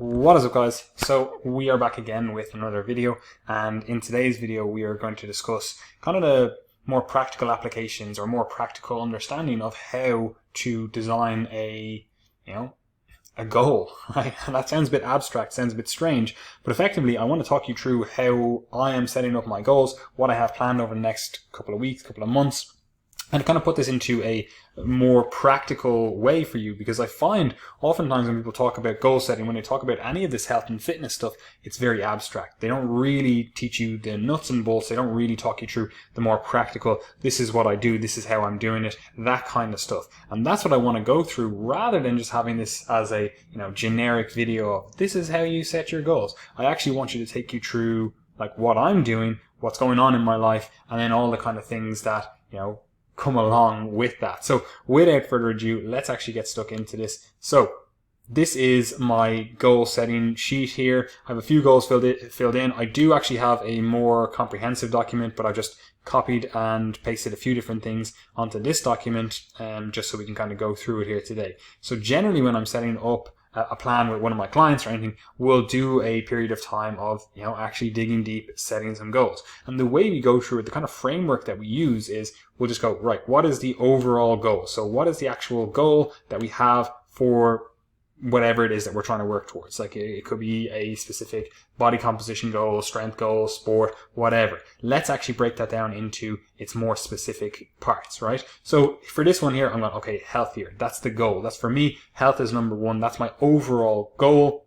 What is up, guys? So we are back again with another video, and in today's video we are going to discuss kind of the more practical applications or more practical understanding of how to design a goal, right? And that sounds a bit abstract, sounds a bit strange, but effectively I want to talk you through how I am setting up my goals, what I have planned over the next couple of weeks, couple of months, and kind of put this into a more practical way for you, because I find oftentimes when people talk about goal setting, when they talk about any of this health and fitness stuff, it's very abstract. They don't really teach you the nuts and bolts. They don't really talk you through the more practical, this is what I do, this is how I'm doing it, that kind of stuff. And that's what I want to go through, rather than just having this as a generic video of this is how you set your goals. I actually want you to take you through like what I'm doing, what's going on in my life, and then all the kind of things that come along with that. So without further ado, let's actually get stuck into this. So this is my goal setting sheet here. I have a few goals filled in. I do actually have a more comprehensive document, but I just copied and pasted a few different things onto this document, just so we can kind of go through it here today. So generally when I'm setting up a plan with one of my clients or anything, we'll do a period of time of actually digging deep, setting some goals. And the way we go through it, the kind of framework that we use is we'll just go, right, what is the overall goal? So what is the actual goal that we have for whatever it is that we're trying to work towards? Like it could be a specific body composition goal, strength goal, sport, whatever. Let's actually break that down into its more specific parts, right? So for this one here, I'm going, okay, healthier. That's the goal. That's for me. Health is number one. That's my overall goal.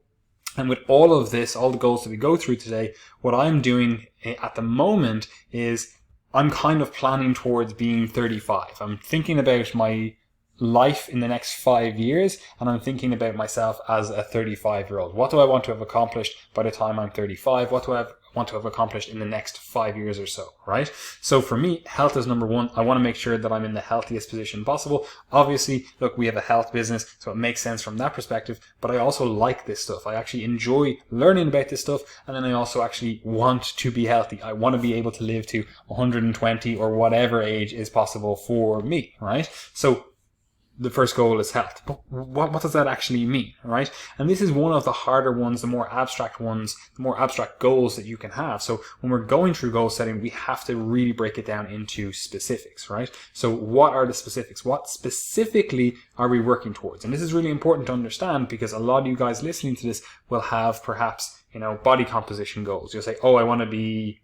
And with all of this, all the goals that we go through today, what I'm doing at the moment is I'm kind of planning towards being 35. I'm thinking about my life in the next 5 years, and I'm thinking about myself as a 35-year-old. What do I want to have accomplished by the time I'm 35? What do I want to have accomplished in the next 5 years or so, right? So for me, health is number one. I want to make sure that I'm in the healthiest position possible. Obviously, look, we have a health business, so it makes sense from that perspective, but I also like this stuff. I actually enjoy learning about this stuff, and then I also actually want to be healthy. I want to be able to live to 120 or whatever age is possible for me, right? So the first goal is health. But what does that actually mean, right? And this is one of the harder ones, the more abstract ones, the more abstract goals that you can have. So when we're going through goal setting, we have to really break it down into specifics, right? So what are the specifics? What specifically are we working towards? And this is really important to understand, because a lot of you guys listening to this will have perhaps, body composition goals. You'll say, oh, I want to be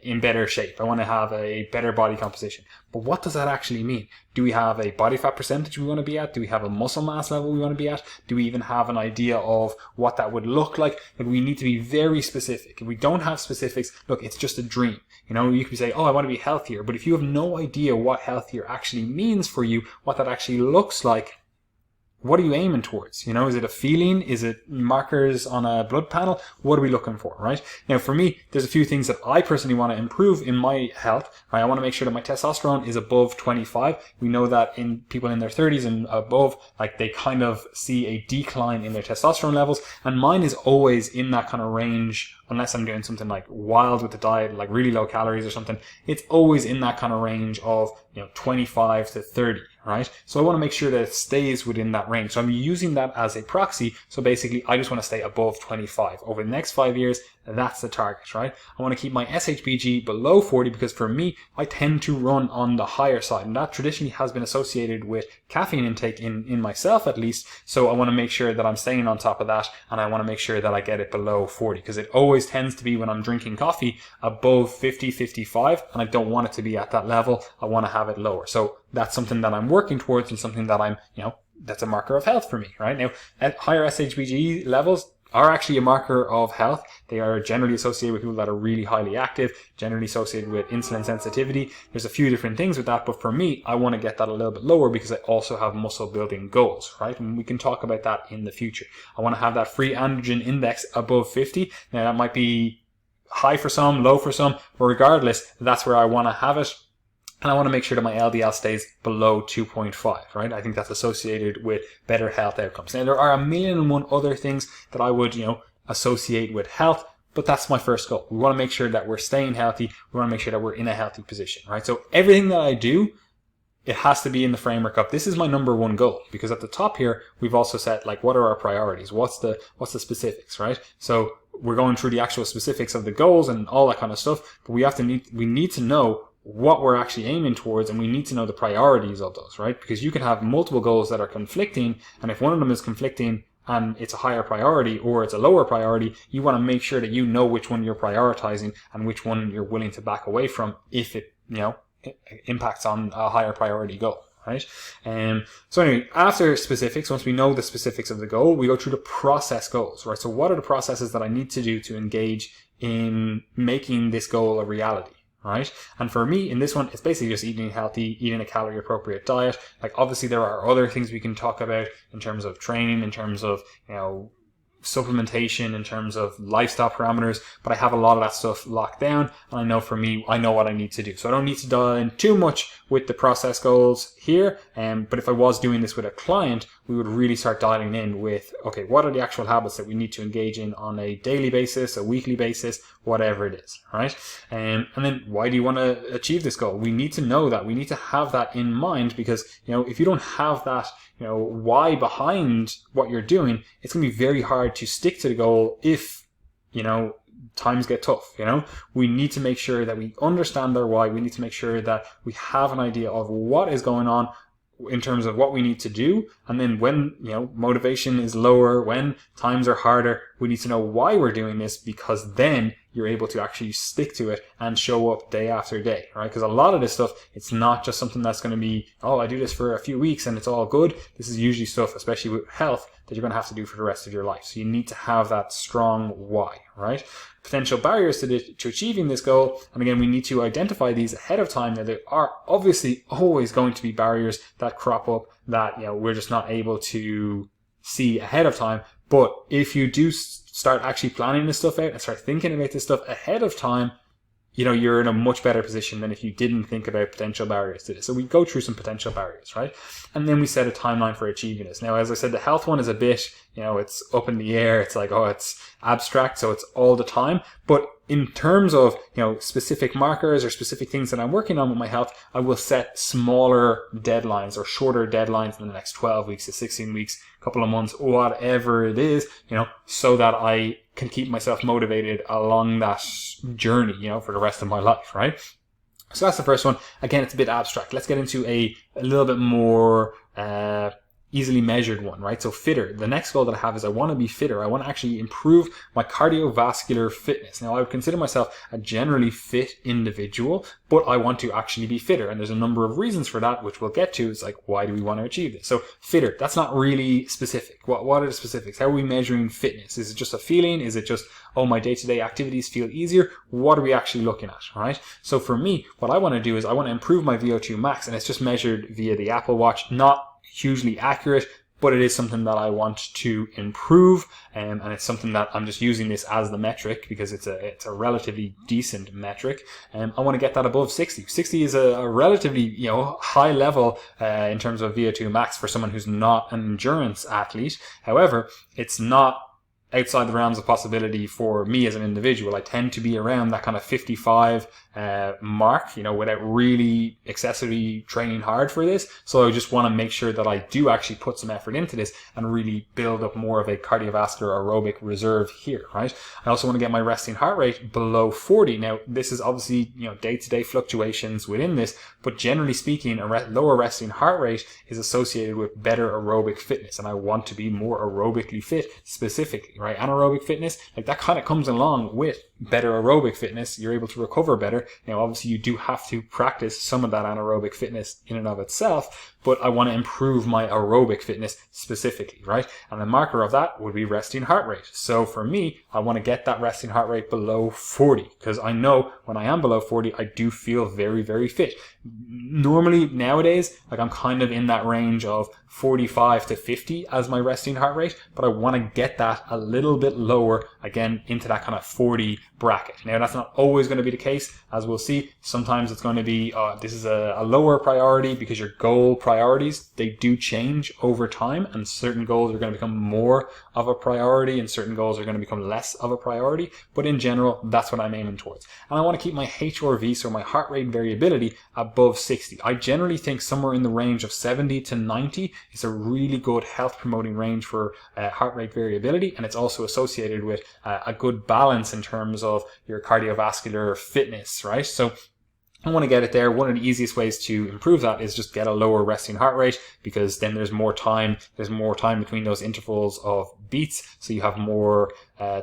in better shape. I want to have a better body composition. But what does that actually mean? Do we have a body fat percentage we want to be at? Do we have a muscle mass level we want to be at? Do we even have an idea of what that would look like? Like, we need to be very specific. If we don't have specifics, look, it's just a dream. You could say, oh, I want to be healthier. But if you have no idea what healthier actually means for you, what that actually looks like, what are you aiming towards? Is it a feeling? Is it markers on a blood panel? What are we looking for, right? Now, for me, there's a few things that I personally want to improve in my health, right? I want to make sure that my testosterone is above 25. We know that in people in their 30s and above, like, they kind of see a decline in their testosterone levels. And mine is always in that kind of range, unless I'm doing something like wild with the diet, like really low calories or something. It's always in that kind of range of, 25 to 30. Right? So I want to make sure that it stays within that range. So I'm using that as a proxy. So basically, I just want to stay above 25. Over the next 5 years, that's the target, right? I want to keep my SHBG below 40, because for me, I tend to run on the higher side. And that traditionally has been associated with caffeine intake in myself, at least. So I want to make sure that I'm staying on top of that. And I want to make sure that I get it below 40, because it always tends to be, when I'm drinking coffee, above 50, 55. And I don't want it to be at that level. I want to have it lower. So that's something that I'm working towards, and something that I'm, that's a marker of health for me, right? Now, at higher SHBG levels are actually a marker of health. They are generally associated with people that are really highly active, generally associated with insulin sensitivity. There's a few different things with that, but for me, I want to get that a little bit lower, because I also have muscle building goals, right? And we can talk about that in the future. I want to have that free androgen index above 50. Now, that might be high for some, low for some, but regardless, that's where I want to have it. And I want to make sure that my LDL stays below 2.5, right? I think that's associated with better health outcomes. Now, there are a million and one other things that I would, associate with health, but that's my first goal. We want to make sure that we're staying healthy. We want to make sure that we're in a healthy position, right? So everything that I do it has to be in the framework of, this is my number one goal, because at the top here, we've also set like, what are our priorities? What's the specifics, right? So we're going through the actual specifics of the goals and all that kind of stuff, but we need to know what we're actually aiming towards, and we need to know the priorities of those, right? Because you can have multiple goals that are conflicting, and if one of them is conflicting and it's a higher priority or it's a lower priority, you want to make sure that you know which one you're prioritizing and which one you're willing to back away from if it, it impacts on a higher priority goal, right? So anyway, after specifics, once we know the specifics of the goal, we go through the process goals, right? So what are the processes that I need to do to engage in making this goal a reality? Right? And for me, in this one, it's basically just eating healthy, eating a calorie appropriate diet. Like, obviously there are other things we can talk about in terms of training, in terms of, supplementation, in terms of lifestyle parameters, but I have a lot of that stuff locked down, and I know for me, I know what I need to do. So I don't need to dial in too much with the process goals here, but if I was doing this with a client, we would really start dialing in with, okay, what are the actual habits that we need to engage in on a daily basis, a weekly basis, whatever it is, right? And then why do you want to achieve this goal? We need to know that. We need to have that in mind, because, if you don't have that, why behind what you're doing, it's going to be very hard to stick to the goal if, times get tough. We need to make sure that we understand our why. We need to make sure that we have an idea of what is going on in terms of what we need to do. And then when, motivation is lower, when times are harder, we need to know why we're doing this, because then you're able to actually stick to it and show up day after day, right? Because a lot of this stuff, it's not just something that's going to be, oh, I do this for a few weeks and it's all good. This is usually stuff, especially with health, that you're going to have to do for the rest of your life. So you need to have that strong why, right? Potential barriers to achieving this goal. And again, we need to identify these ahead of time. Now, there are obviously always going to be barriers that crop up that, we're just not able to see ahead of time. But if you do start actually planning this stuff out and start thinking about this stuff ahead of time, you're in a much better position than if you didn't think about potential barriers to this. So we go through some potential barriers, right? And then we set a timeline for achieving this. Now, as I said, the health one is a bit, it's up in the air. It's like, oh, it's abstract, so it's all the time. But in terms of, specific markers or specific things that I'm working on with my health, I will set smaller deadlines or shorter deadlines in the next 12 weeks to 16 weeks, couple of months, whatever it is, so that I can keep myself motivated along that journey, for the rest of my life, right? So that's the first one. Again, it's a bit abstract. Let's get into a little bit more, easily measured one, right? So fitter. The next goal that I have is I want to be fitter. I want to actually improve my cardiovascular fitness. Now, I would consider myself a generally fit individual, but I want to actually be fitter. And there's a number of reasons for that, which we'll get to. It's like, why do we want to achieve this? So fitter, that's not really specific. What are the specifics? How are we measuring fitness? Is it just a feeling? Is it just, oh, my day-to-day activities feel easier? What are we actually looking at, right? So for me, what I want to do is I want to improve my VO2 max, and it's just measured via the Apple Watch, not hugely accurate, but it is something that I want to improve, and it's something that I'm just using this as the metric because it's a relatively decent metric. I want to get that above 60. 60 is a relatively high level in terms of VO2 max for someone who's not an endurance athlete. However, it's not outside the realms of possibility for me as an individual. I tend to be around that kind of 55 mark, without really excessively training hard for this. So I just want to make sure that I do actually put some effort into this and really build up more of a cardiovascular aerobic reserve here, right? I also want to get my resting heart rate below 40. Now, this is obviously, day-to-day fluctuations within this, but generally speaking, a lower resting heart rate is associated with better aerobic fitness, and I want to be more aerobically fit specifically, right? Anaerobic fitness, like that kind of comes along with better aerobic fitness. You're able to recover better. Now, obviously, you do have to practice some of that anaerobic fitness in and of itself, but I want to improve my aerobic fitness specifically, right? And the marker of that would be resting heart rate. So for me, I want to get that resting heart rate below 40, because I know when I am below 40, I do feel very, very fit. Normally, nowadays, like I'm kind of in that range of 45 to 50 as my resting heart rate, but I want to get that a little bit lower, again, into that kind of 40 bracket. Now, that's not always going to be the case, as we'll see. Sometimes it's going to be, this is a lower priority because your goal priority priorities, they do change over time, and certain goals are going to become more of a priority and certain goals are going to become less of a priority. But in general, that's what I'm aiming towards. And I want to keep my HRV, so my heart rate variability, above 60. I generally think somewhere in the range of 70 to 90 is a really good health promoting range for heart rate variability, and it's also associated with a good balance in terms of your cardiovascular fitness, right? So I want to get it there. One of the easiest ways to improve that is just get a lower resting heart rate, because then there's more time between those intervals of beats, so you have more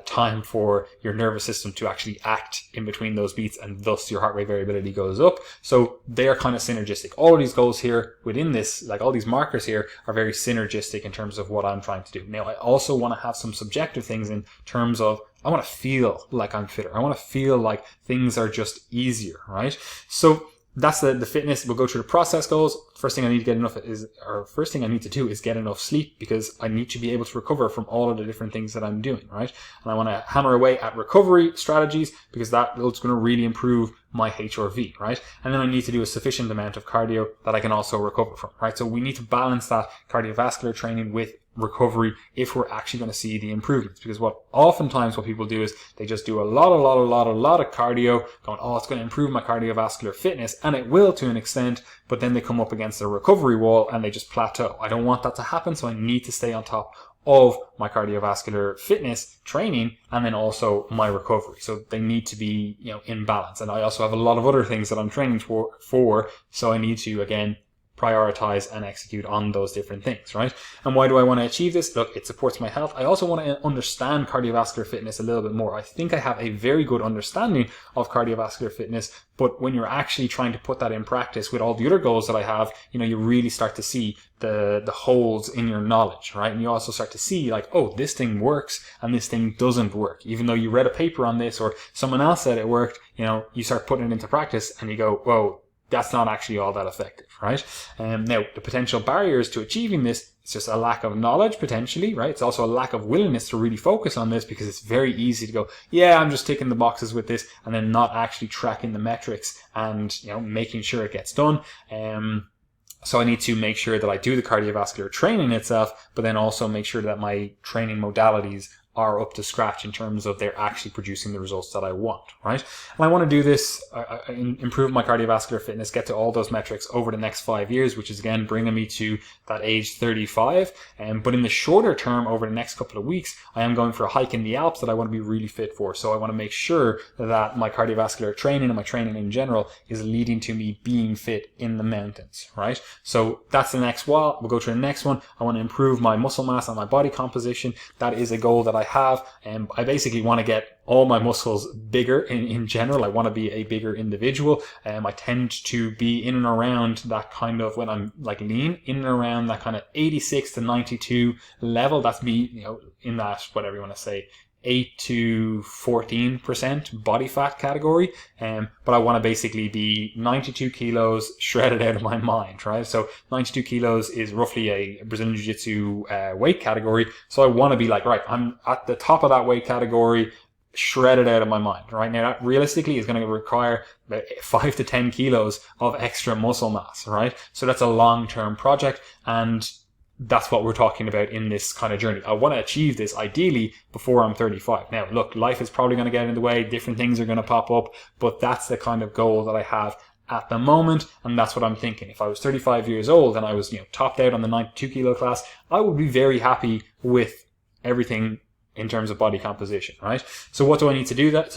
time for your nervous system to actually act in between those beats, and thus your heart rate variability goes up. So they are kind of synergistic. All of these goals here within this, like all these markers here, are very synergistic in terms of what I'm trying to do. Now, I also want to have some subjective things in terms of I want to feel like I'm fitter. I want to feel like things are just easier, right? So that's the fitness. We'll go through the process goals. First thing I need to do is get enough sleep, because I need to be able to recover from all of the different things that I'm doing, right? And I want to hammer away at recovery strategies, because that's going to really improve my HRV, right? And then I need to do a sufficient amount of cardio that I can also recover from, right? So we need to balance that cardiovascular training with recovery if we're actually going to see the improvements. Because oftentimes what people do is they just do a lot of cardio, going, oh, it's going to improve my cardiovascular fitness, and it will to an extent, but then they come up against a recovery wall and they just plateau. I don't want that to happen, so I need to stay on top of my cardiovascular fitness training and then also my recovery. So they need to be, in balance. And I also have a lot of other things that I'm training for, so I need to, again, prioritize and execute on those different things, right? And why do I want to achieve this? Look, it supports my health. I also want to understand cardiovascular fitness a little bit more. I think I have a very good understanding of cardiovascular fitness, but when you're actually trying to put that in practice with all the other goals that I have, you really start to see the holes in your knowledge, right? And you also start to see like, oh, this thing works and this thing doesn't work. Even though you read a paper on this or someone else said it worked, you start putting it into practice and you go, whoa, that's not actually all that effective, right? Now, the potential barriers to achieving this, it's just a lack of knowledge, potentially, right? It's also a lack of willingness to really focus on this, because it's very easy to go, yeah, I'm just ticking the boxes with this, and then not actually tracking the metrics and, making sure it gets done. So I need to make sure that I do the cardiovascular training itself, but then also make sure that my training modalities are up to scratch in terms of they're actually producing the results that I want, right? And I want to do this, improve my cardiovascular fitness, get to all those metrics over the next 5 years, which is again bringing me to that age 35. But in the shorter term, over the next couple of weeks, I am going for a hike in the Alps that I want to be really fit for. So I want to make sure that my cardiovascular training and my training in general is leading to me being fit in the mountains, right? So that's the next one. We'll go to the next one. I want to improve my muscle mass and my body composition. That is a goal that I have. I basically want to get all my muscles bigger in general. I want to be a bigger individual. I tend to be in and around that kind of, when I'm like lean, in and around that kind of 86 to 92 level. That's me, in that, whatever you want to say, 8 to 14% body fat category. But I want to basically be 92 kilos shredded out of my mind, right? So 92 kilos is roughly a Brazilian Jiu-Jitsu weight category. So I want to be like, right, I'm at the top of that weight category, shredded out of my mind. Right now, that realistically is going to require about 5 to 10 kilos of extra muscle mass, right? So that's a long-term project, and that's what we're talking about in this kind of journey. I want to achieve this ideally before I'm 35. Now, look, life is probably going to get in the way. Different things are going to pop up, but that's the kind of goal that I have at the moment, and that's what I'm thinking. If I was 35 years old and I was, topped out on the 92 kilo class, I would be very happy with everything in terms of body composition, right? So what do I need to do that?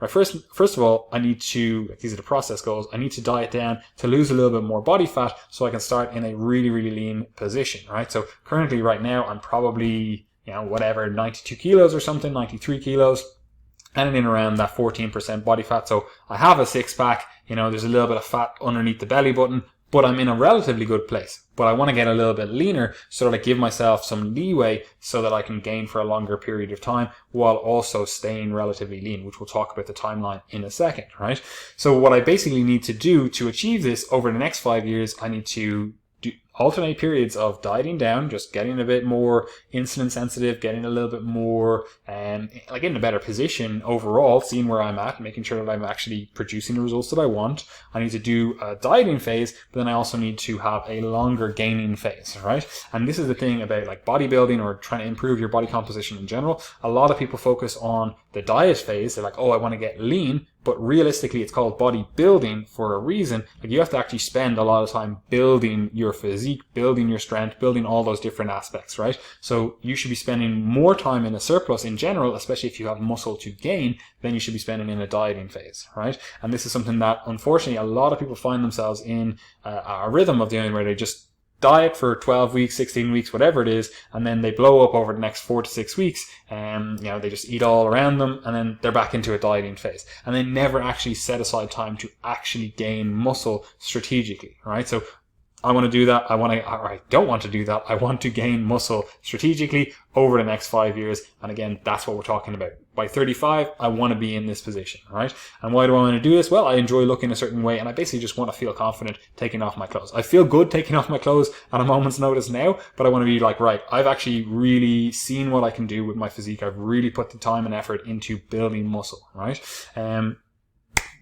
Right, first of all, I need to, these are the process goals, I need to diet down to lose a little bit more body fat so I can start in a really, really lean position, right? So currently right now, I'm probably, 92 kilos or something, 93 kilos, and in around that 14% body fat. So I have a six pack, there's a little bit of fat underneath the belly button, but I'm in a relatively good place. But I want to get a little bit leaner so that I give myself some leeway so that I can gain for a longer period of time while also staying relatively lean, which we'll talk about the timeline in a second, right? So what I basically need to do to achieve this over the next 5 years, alternate periods of dieting down, just getting a bit more insulin sensitive, getting a little bit more, like in a better position overall, seeing where I'm at, making sure that I'm actually producing the results that I want. I need to do a dieting phase, but then I also need to have a longer gaining phase, right? And this is the thing about like bodybuilding or trying to improve your body composition in general. A lot of people focus on the diet phase. They're like, oh, I want to get lean. But realistically, it's called bodybuilding for a reason. Like, you have to actually spend a lot of time building your physique, building your strength, building all those different aspects, right? So you should be spending more time in a surplus in general, especially if you have muscle to gain, than you should be spending in a dieting phase, right? And this is something that, unfortunately, a lot of people find themselves in a rhythm of doing, where they just diet for 12 weeks, 16 weeks, whatever it is, and then they blow up over the next 4 to 6 weeks, and they just eat all around them, and then they're back into a dieting phase, and they never actually set aside time to actually gain muscle strategically, right? So I want to do that. I don't want to do that. I want to gain muscle strategically over the next 5 years. And again, that's what we're talking about. By 35, I want to be in this position, right? And why do I want to do this? Well, I enjoy looking a certain way, and I basically just want to feel confident taking off my clothes. I feel good taking off my clothes at a moment's notice now, but I want to be like, right, I've actually really seen what I can do with my physique. I've really put the time and effort into building muscle, right?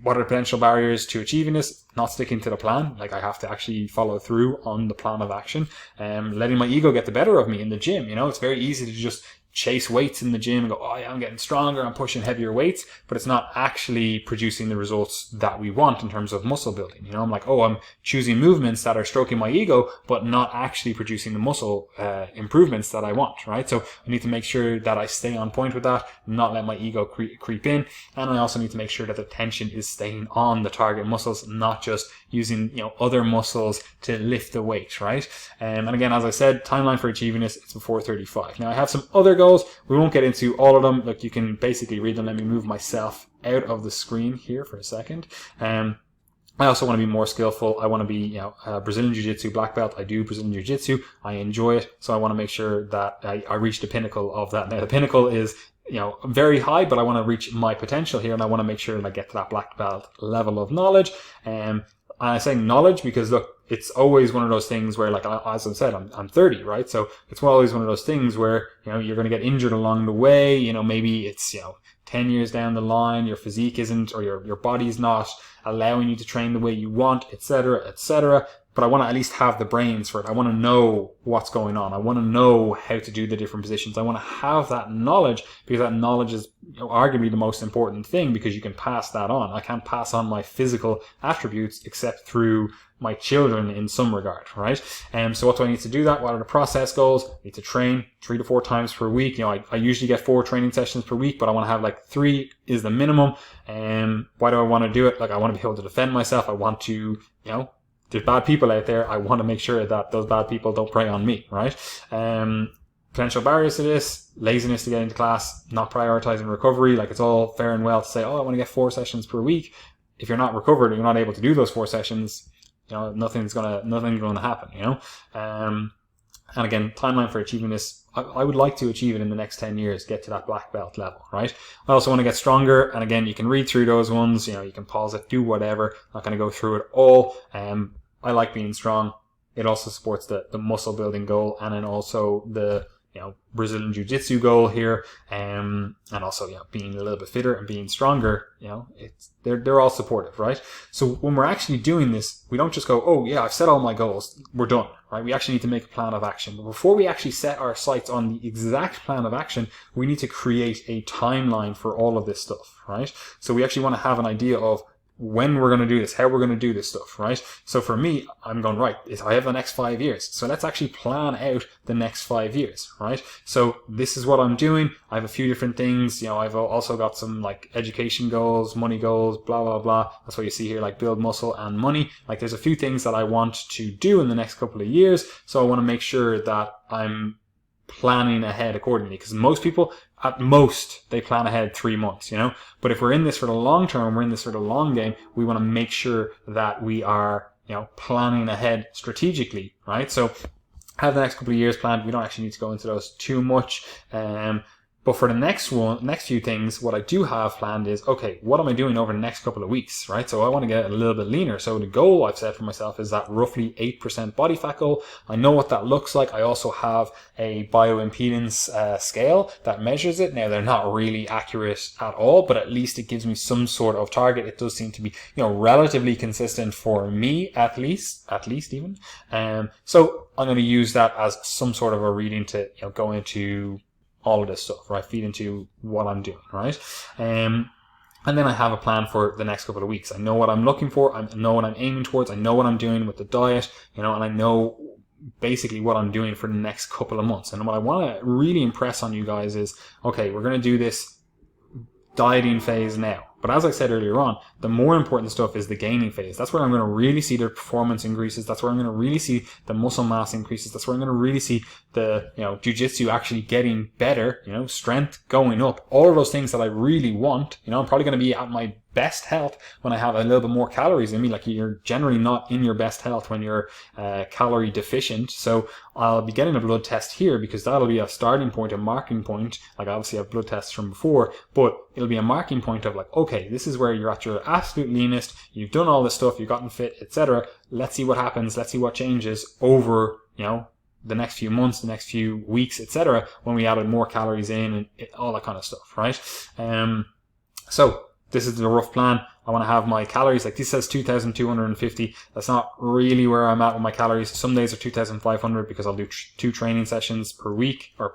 What are the potential barriers to achieving this? Not sticking to the plan. Like, I have to actually follow through on the plan of action. Letting my ego get the better of me in the gym. It's very easy to just chase weights in the gym and go, oh yeah, I'm getting stronger, I'm pushing heavier weights, but it's not actually producing the results that we want in terms of muscle building. I'm like, oh, I'm choosing movements that are stroking my ego, but not actually producing the muscle improvements that I want, right? So I need to make sure that I stay on point with that, not let my ego creep in. And I also need to make sure that the tension is staying on the target muscles, not just using, other muscles to lift the weight, right? And again, as I said, timeline for achieving this, it's before 35. Now I have some other goals. We won't get into all of them. Look, you can basically read them. Let me move myself out of the screen here for a second. I also want to be more skillful. I want to be, Brazilian Jiu-Jitsu black belt. I do Brazilian Jiu-Jitsu. I enjoy it. So I want to make sure that I reach the pinnacle of that. Now the pinnacle is, very high, but I want to reach my potential here, and I want to make sure that I get to that black belt level of knowledge. I'm saying knowledge because, look, it's always one of those things where, like, as I said, I'm 30, right? So it's always one of those things where, you're going to get injured along the way. Maybe it's, 10 years down the line, your physique isn't, or your body's not allowing you to train the way you want, etc., etc. But I want to at least have the brains for it. I want to know what's going on. I want to know how to do the different positions. I want to have that knowledge, because that knowledge is arguably the most important thing, because you can pass that on. I can't pass on my physical attributes except through my children in some regard, right? So what do I need to do that? What are the process goals? I need to train 3 to 4 times per week. I usually get 4 training sessions per week, but I want to have like 3 is the minimum. Why do I want to do it? Like, I want to be able to defend myself. I want to, there's bad people out there. I want to make sure that those bad people don't prey on me, right? Potential barriers to this: laziness to get into class, not prioritizing recovery. Like, it's all fair and well to say, oh, I want to get 4 sessions per week. If you're not recovered and you're not able to do those 4 sessions, nothing's gonna happen, and again, timeline for achieving this, I would like to achieve it in the next 10 years, get to that black belt level, right? I also want to get stronger, and again, you can read through those ones, you can pause it, do whatever. I'm not going to go through it all. I like being strong. It also supports the muscle building goal, and then also the Brazilian Jiu-Jitsu goal here, and also being a little bit fitter and being stronger. They're all supportive, right? So when we're actually doing this, we don't just go, oh yeah, I've set all my goals, we're done, right? We actually need to make a plan of action. But before we actually set our sights on the exact plan of action, we need to create a timeline for all of this stuff, right? So we actually want to have an idea of when we're going to do this, how we're going to do this stuff, right? So for me, I'm going, right, I have the next 5 years. So let's actually plan out the next 5 years, right? So this is what I'm doing. I have a few different things. I've also got some like education goals, money goals, blah, blah, blah. That's what you see here, like build muscle and money. Like, there's a few things that I want to do in the next couple of years. So I want to make sure that I'm planning ahead accordingly, because most people, at most, they plan ahead 3 months, but if we're in this for the long term, we're in this for the long game, we want to make sure that we are, planning ahead strategically, right? So have the next couple of years planned. We don't actually need to go into those too much. But for the next few things, what I do have planned is, okay, what am I doing over the next couple of weeks, right? So I want to get a little bit leaner. So the goal I've set for myself is that roughly 8% body fat goal. I know what that looks like. I also have a bioimpedance scale that measures it. Now, they're not really accurate at all, but at least it gives me some sort of target. It does seem to be, relatively consistent for me, at least even. So I'm going to use that as some sort of a reading to, go into all of this stuff, right? Feed into what I'm doing, right? And then I have a plan for the next couple of weeks. I know what I'm looking for. I know what I'm aiming towards. I know what I'm doing with the diet, and I know basically what I'm doing for the next couple of months. And what I want to really impress on you guys is, okay, we're going to do this dieting phase now. But as I said earlier on, the more important stuff is the gaining phase. That's where I'm going to really see the performance increases. That's where I'm going to really see the muscle mass increases. That's where I'm going to really see the, jiu-jitsu actually getting better, strength going up. All of those things that I really want. I'm probably going to be at my best health when I have a little bit more calories in me. Like, you're generally not in your best health when you're calorie deficient. So I'll be getting a blood test here because that'll be a starting point, a marking point. Like, obviously I have blood tests from before, but it'll be a marking point of like, okay, this is where you're at your absolute leanest. You've done all this stuff, you've gotten fit, etc. Let's see what happens. Let's see what changes over, the next few months, the next few weeks, etc. when we added more calories in and all that kind of stuff, right? So this is the rough plan. I want to have my calories, like this says 2,250. That's not really where I'm at with my calories. Some days are 2,500 because I'll do 2 training sessions per week, or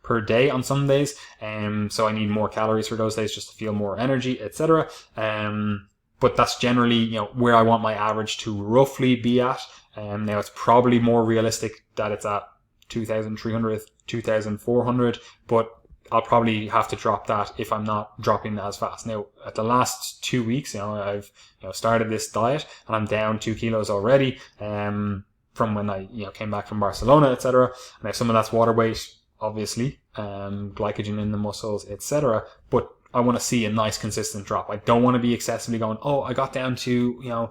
per day on some days. So I need more calories for those days just to feel more energy, etc. But that's generally, where I want my average to roughly be at. Now it's probably more realistic that it's at 2,300, 2,400, but I'll probably have to drop that if I'm not dropping as fast. Now, at the last 2 weeks, I've started this diet and I'm down 2 kilos already from when I came back from Barcelona, etc. Now, some of that's water weight, obviously, glycogen in the muscles, etc. But I want to see a nice consistent drop. I don't want to be excessively going, oh, I got down to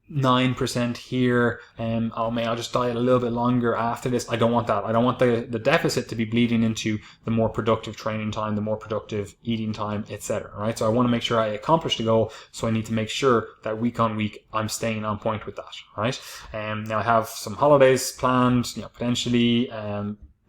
9% here, I'll just diet a little bit longer after this. I don't want that. I don't want the deficit to be bleeding into the more productive training time, the more productive eating time, etc. Right? So I want to make sure I accomplish the goal. So I need to make sure that week on week I'm staying on point with that. Right? Now I have some holidays planned, potentially.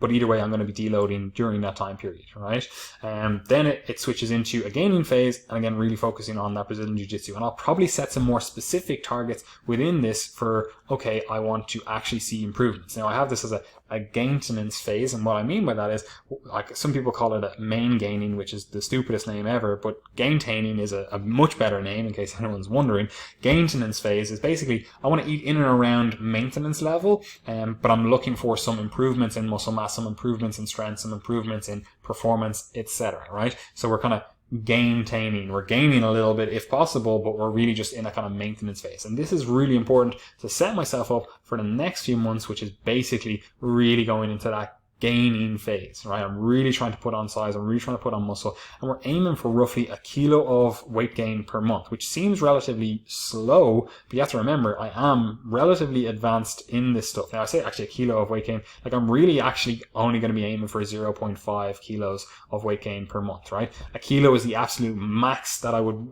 But either way, I'm going to be deloading during that time period, right? Then it switches into a gaining phase, and again, really focusing on that Brazilian Jiu-Jitsu. And I'll probably set some more specific targets within this for, okay, I want to actually see improvements. Now, I have this as a gaintance phase, and what I mean by that is, like, some people call it a main gaining, which is the stupidest name ever, but gaintaining is a much better name, in case anyone's wondering. Gaintance phase is basically, I want to eat in and around maintenance level, but I'm looking for some improvements in muscle mass, some improvements in strength, some improvements in performance, etc. Right? So we're kind of gaintaining. We're gaining a little bit if possible, but we're really just in a kind of maintenance phase. And this is really important to set myself up for the next few months, which is basically really going into that gaining phase, right? I'm really trying to put on size. I'm really trying to put on muscle, and we're aiming for roughly 1 kilo of weight gain per month, which seems relatively slow, but you have to remember, I am relatively advanced in this stuff. Now, I say actually 1 kilo of weight gain, like I'm really actually only going to be aiming for 0.5 kilos of weight gain per month, right? 1 kilo is the absolute max that I would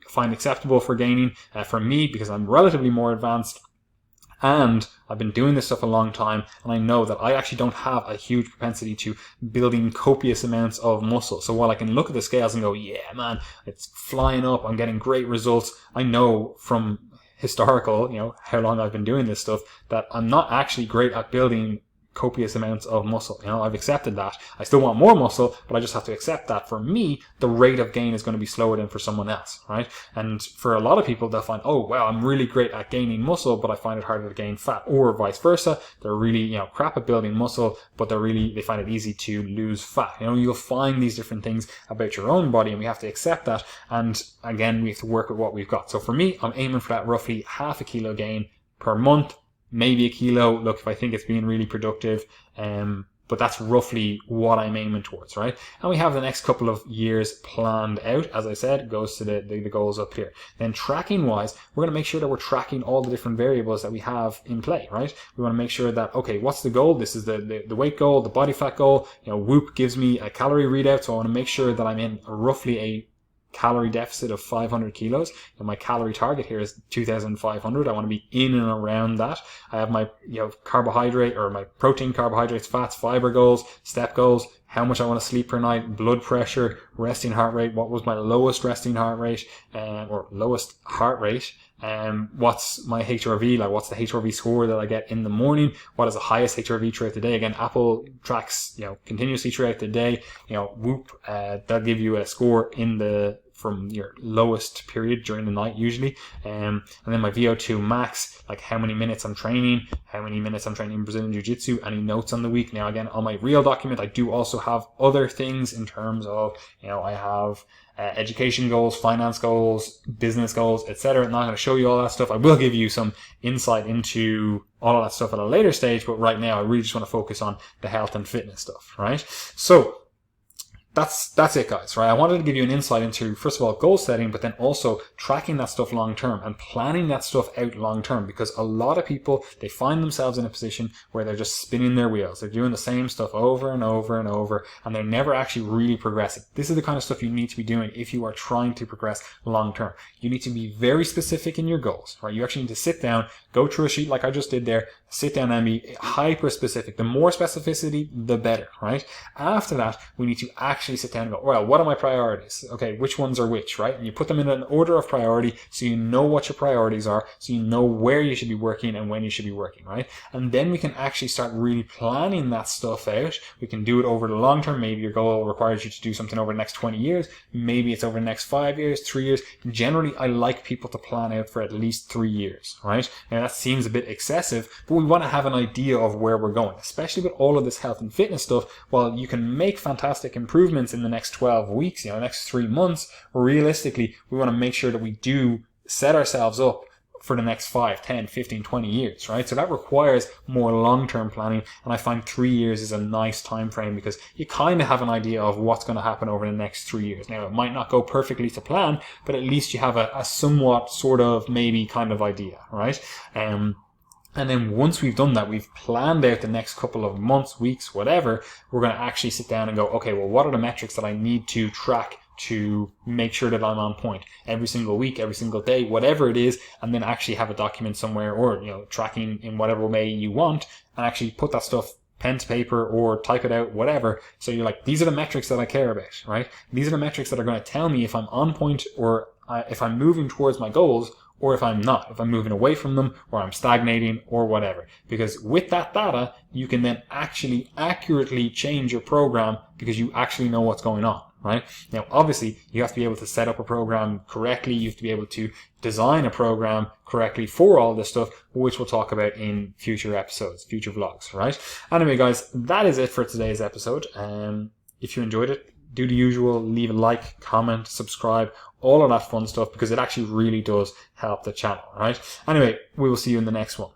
find acceptable for gaining for me, because I'm relatively more advanced. And I've been doing this stuff a long time, and I know that I actually don't have a huge propensity to building copious amounts of muscle. So while I can look at the scales and go, yeah, man, it's flying up, I'm getting great results, I know from historical, how long I've been doing this stuff, that I'm not actually great at building copious amounts of muscle. I've accepted that. I still want more muscle, but I just have to accept that for me, the rate of gain is going to be slower than for someone else, right? And for a lot of people, they'll find, oh, wow, I'm really great at gaining muscle, but I find it harder to gain fat, or vice versa. They're really, crap at building muscle, but they find it easy to lose fat. You'll find these different things about your own body, and we have to accept that. And again, we have to work with what we've got. So for me, I'm aiming for that roughly 0.5 kilo gain per month. Maybe 1 kilo, look, if I think it's being really productive. But but that's roughly what I'm aiming towards, right? And we have the next couple of years planned out. As I said, it goes to the goals up here. Then tracking wise, we're going to make sure that we're tracking all the different variables that we have in play, right? We want to make sure that, okay, what's the goal? This is the weight goal, the body fat goal. Whoop gives me a calorie readout, so I want to make sure that I'm in roughly a calorie deficit of 500 kilos, and my calorie target here is 2,500. I want to be in and around that. I have my carbohydrate or my protein, carbohydrates, fats, fiber goals, step goals, how much I want to sleep per night, blood pressure, resting heart rate, what was my lowest resting heart rate, or lowest heart rate, what's my HRV, like what's the HRV score that I get in the morning, what is the highest HRV throughout the day. Again, Apple tracks, continuously throughout the day, Whoop, they'll give you a score from your lowest period during the night usually, and then my VO2 max, like how many minutes I'm training in Brazilian Jiu-Jitsu, any notes on the week. Now again, on my real document I do also have other things in terms of, I have education goals, finance goals, business goals, etc. I'm not going to show you all that stuff. I will give you some insight into all of that stuff at a later stage, but right now I really just want to focus on the health and fitness stuff, right? So that's it, guys, right? I wanted to give you an insight into, first of all, goal setting, but then also tracking that stuff long term and planning that stuff out long term, because a lot of people, they find themselves in a position where they're just spinning their wheels. They're doing the same stuff over and over and over, and they're never actually really progressing. This is the kind of stuff you need to be doing if you are trying to progress long term. You need to be very specific in your goals, right? You actually need to sit down, go through a sheet like I just did there, sit down and be hyper specific. The more specificity, the better, right? After that, we need to actually sit down and go, well, what are my priorities? Okay, which ones are which, right? And you put them in an order of priority so you know what your priorities are, so you know where you should be working and when you should be working, right? And then we can actually start really planning that stuff out. We can do it over the long term. Maybe your goal requires you to do something over the next 20 years. Maybe it's over the next 5 years, 3 years. Generally, I like people to plan out for at least 3 years, right? Now that seems a bit excessive, but we want to have an idea of where we're going, especially with all of this health and fitness stuff. While you can make fantastic improvements in the next 12 weeks, the next 3 months, realistically, we want to make sure that we do set ourselves up for the next 5, 10, 15, 20 years, right? So that requires more long-term planning, and I find 3 years is a nice time frame because you kind of have an idea of what's going to happen over the next 3 years. Now, it might not go perfectly to plan, but at least you have a somewhat sort of maybe kind of idea, right? And then once we've done that, we've planned out the next couple of months, weeks, whatever, we're going to actually sit down and go, okay, well, what are the metrics that I need to track to make sure that I'm on point every single week, every single day, whatever it is, and then actually have a document somewhere or, tracking in whatever way you want, and actually put that stuff pen to paper or type it out, whatever. So you're like, these are the metrics that I care about, right? These are the metrics that are going to tell me if I'm on point or if I'm moving towards my goals, or if I'm not, if I'm moving away from them, or I'm stagnating, or whatever. Because with that data, you can then actually accurately change your program because you actually know what's going on, right? Now, obviously, you have to be able to set up a program correctly. You have to be able to design a program correctly for all this stuff, which we'll talk about in future episodes, future vlogs, right? Anyway, guys, that is it for today's episode. If you enjoyed it, do the usual, leave a like, comment, subscribe, all of that fun stuff, because it actually really does help the channel, right? Anyway, we will see you in the next one.